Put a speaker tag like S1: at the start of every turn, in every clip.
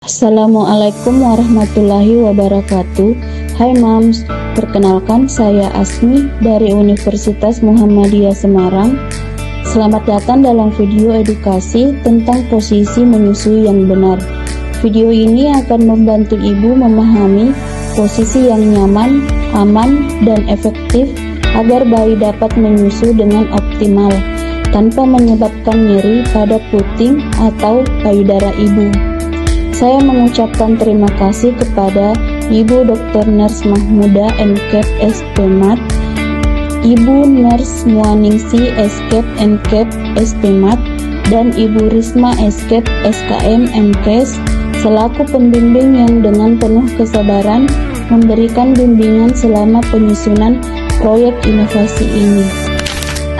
S1: Assalamualaikum warahmatullahi wabarakatuh. Hai Mams, perkenalkan saya Asmi dari Universitas Muhammadiyah Semarang. Selamat datang dalam video edukasi tentang posisi menyusui yang benar. Video ini akan membantu ibu memahami posisi yang nyaman, aman, dan efektif agar bayi dapat menyusu dengan optimal tanpa menyebabkan nyeri pada puting atau payudara ibu. Saya mengucapkan terima kasih kepada Ibu Dr. Nurse Mahmuda MKep SPMat, Ibu Nurse Muaningsi SKep MKep SPMat, dan Ibu Risma SKep SKM MKes selaku pembimbing yang dengan penuh kesabaran memberikan bimbingan selama penyusunan proyek inovasi ini.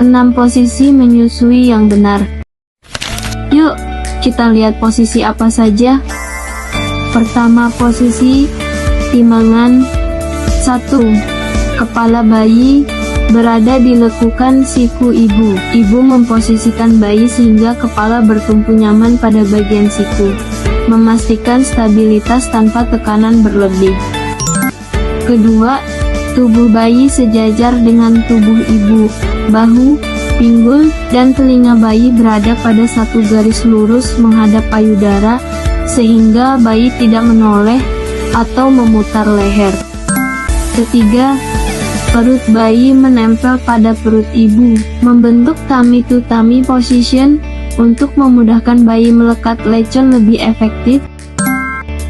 S2: 6 posisi menyusui yang benar. Yuk, kita lihat posisi apa saja. Pertama, posisi timangan. 1. Kepala bayi berada di lekukan siku ibu. Ibu memposisikan bayi sehingga kepala bertumpu nyaman pada bagian siku, memastikan stabilitas tanpa tekanan berlebih. Kedua, tubuh bayi sejajar dengan tubuh ibu. Bahu, pinggul, dan telinga bayi berada pada satu garis lurus menghadap payudara, sehingga bayi tidak menoleh atau memutar leher. Ketiga, perut bayi menempel pada perut ibu, membentuk tummy to tummy position untuk memudahkan bayi melekat lecon lebih efektif.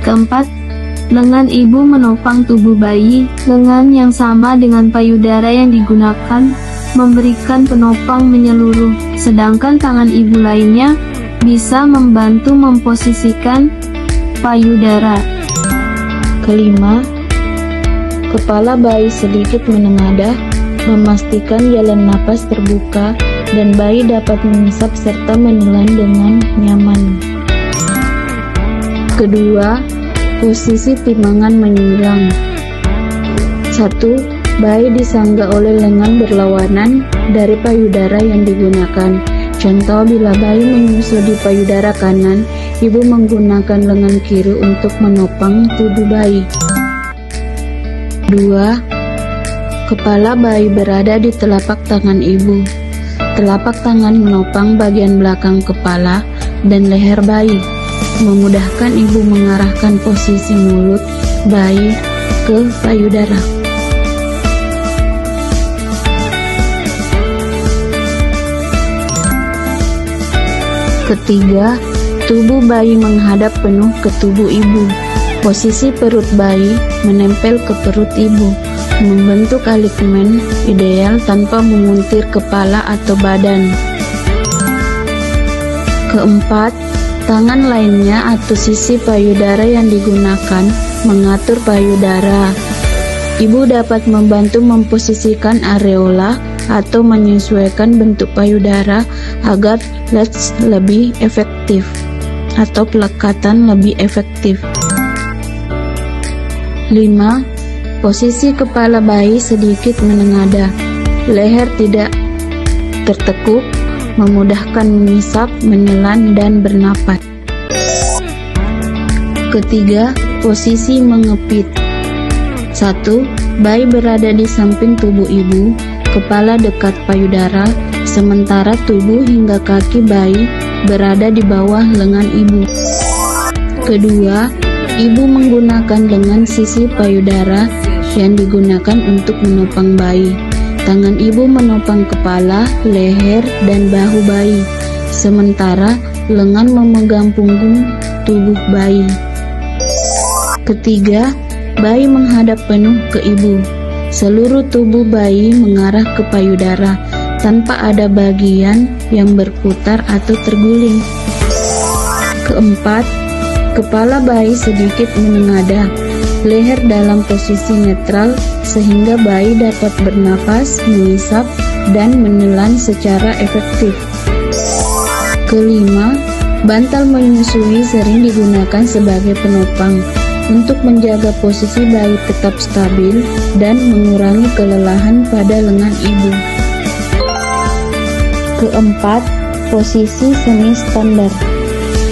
S2: Keempat, lengan ibu menopang tubuh bayi. Lengan yang sama dengan payudara yang digunakan memberikan penopang menyeluruh, sedangkan tangan ibu lainnya bisa membantu memposisikan payudara.
S1: Kelima, kepala bayi sedikit menengadah, memastikan jalan napas terbuka dan bayi dapat mengisap serta menelan dengan nyaman. Kedua, posisi timangan menyulang. 1. Bayi disangga oleh lengan berlawanan dari payudara yang digunakan. Contoh, bila bayi menyusu di payudara kanan, ibu menggunakan lengan kiri untuk menopang tubuh bayi. 2. Kepala bayi berada di telapak tangan ibu. Telapak tangan menopang bagian belakang kepala dan leher bayi, memudahkan ibu mengarahkan posisi mulut bayi ke payudara. Ketiga, tubuh bayi menghadap penuh ke tubuh ibu. Posisi perut bayi menempel ke perut ibu, membentuk alikmen ideal tanpa memuntir kepala atau badan. Keempat, tangan lainnya atau sisi payudara yang digunakan mengatur payudara. Ibu dapat membantu memposisikan areola atau menyesuaikan bentuk payudara agar latch lebih efektif atau pelekatan lebih efektif. 5. Posisi kepala bayi sedikit menengadah, leher tidak tertekuk, memudahkan mengisap, menelan, dan bernapas. Ketiga, posisi mengepit. 1. Bayi berada di samping tubuh ibu, kepala dekat payudara, sementara tubuh hingga kaki bayi berada di bawah lengan ibu. Kedua, ibu menggunakan lengan sisi payudara yang digunakan untuk menopang bayi. Tangan ibu menopang kepala, leher, dan bahu bayi, sementara lengan memegang punggung tubuh bayi. Ketiga, bayi menghadap penuh ke ibu. Seluruh tubuh bayi mengarah ke payudara tanpa ada bagian yang berputar atau terguling. Keempat, kepala bayi sedikit menengadah, leher dalam posisi netral sehingga bayi dapat bernapas, mengisap, dan menelan secara efektif. Kelima, bantal menyusui sering digunakan sebagai penopang untuk menjaga posisi bayi tetap stabil dan mengurangi kelelahan pada lengan ibu. Keempat, posisi semi standar.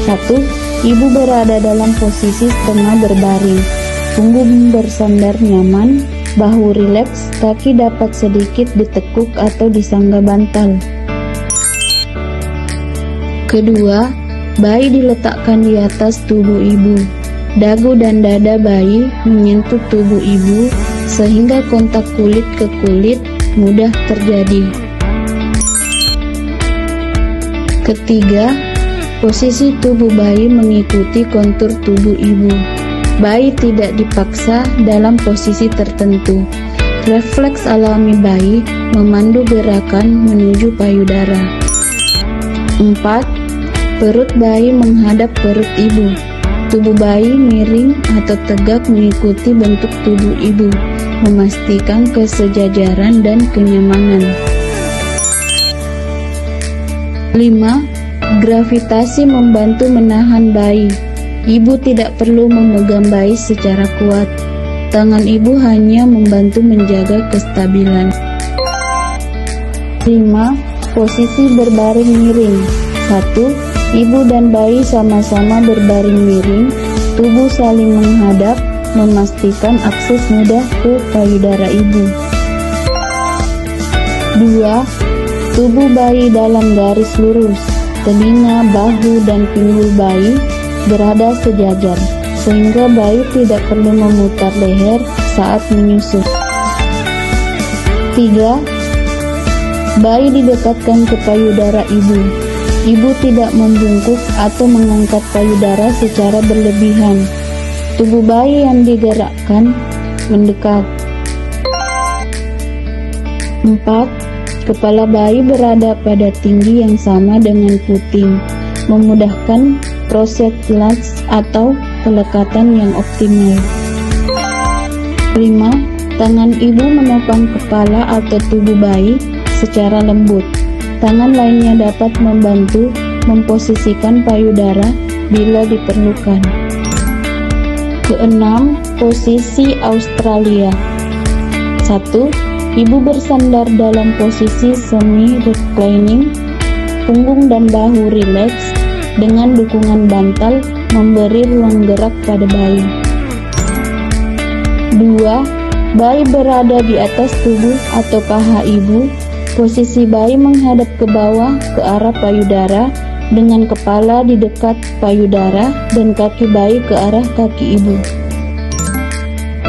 S1: 1. Ibu berada dalam posisi setengah berbaring, punggung bersandar nyaman, bahu rileks, kaki dapat sedikit ditekuk atau disangga bantal. Kedua, bayi diletakkan di atas tubuh ibu. Dagu dan dada bayi menyentuh tubuh ibu sehingga kontak kulit ke kulit mudah terjadi. Ketiga, posisi tubuh bayi mengikuti kontur tubuh ibu. Bayi tidak dipaksa dalam posisi tertentu. Refleks alami bayi memandu gerakan menuju payudara. 4. Perut bayi menghadap perut ibu. Tubuh bayi miring atau tegak mengikuti bentuk tubuh ibu, memastikan kesejajaran dan kenyamanan. 5. Gravitasi membantu menahan bayi. Ibu tidak perlu memegang bayi secara kuat. Tangan ibu hanya membantu menjaga kestabilan. 5. Posisi berbaring miring. 1. Ibu dan bayi sama-sama berbaring miring, tubuh saling menghadap, memastikan akses mudah ke payudara ibu. 2. Tubuh bayi dalam garis lurus, telinga, bahu, dan pinggul bayi berada sejajar, sehingga bayi tidak perlu memutar leher saat menyusu. 3. Bayi didekatkan ke payudara ibu. Ibu tidak membungkuk atau mengangkat payudara secara berlebihan. Tubuh bayi yang digerakkan mendekat. 4. Kepala bayi berada pada tinggi yang sama dengan puting, memudahkan proses latch atau pelekatan yang optimal. 5. Tangan ibu menopang kepala atau tubuh bayi secara lembut. Tangan lainnya dapat membantu memposisikan payudara bila diperlukan. Keenam, posisi Australia. 1. Ibu bersandar dalam posisi semi-reclining, punggung dan bahu rileks, dengan dukungan bantal memberi ruang gerak pada bayi. 2. Bayi berada di atas tubuh atau paha ibu. Posisi bayi menghadap ke bawah ke arah payudara dengan kepala di dekat payudara dan kaki bayi ke arah kaki ibu.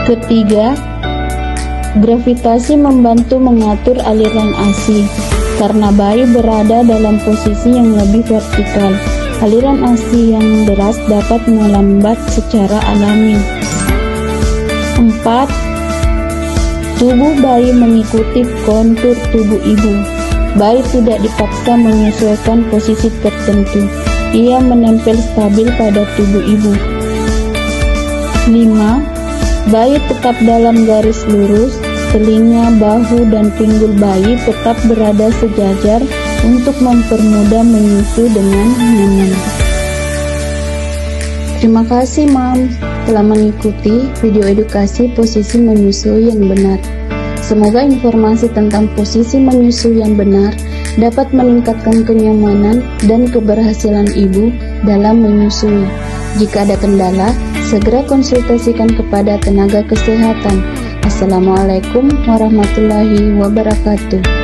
S1: Ketiga, gravitasi membantu mengatur aliran ASI. Karena bayi berada dalam posisi yang lebih vertikal, aliran ASI yang deras dapat melambat secara alami. 4. Tubuh bayi mengikuti kontur tubuh ibu. Bayi tidak dipaksa menyesuaikan posisi tertentu. Ia menempel stabil pada tubuh ibu. 5. Bayi tetap dalam garis lurus. Telinga, bahu, dan pinggul bayi tetap berada sejajar untuk mempermudah menyusu dengan nyaman. Terima kasih, Mom, telah mengikuti video edukasi posisi menyusui yang benar. Semoga informasi tentang posisi menyusui yang benar dapat meningkatkan kenyamanan dan keberhasilan ibu dalam menyusui. Jika ada kendala, segera konsultasikan kepada tenaga kesehatan. Assalamualaikum warahmatullahi wabarakatuh.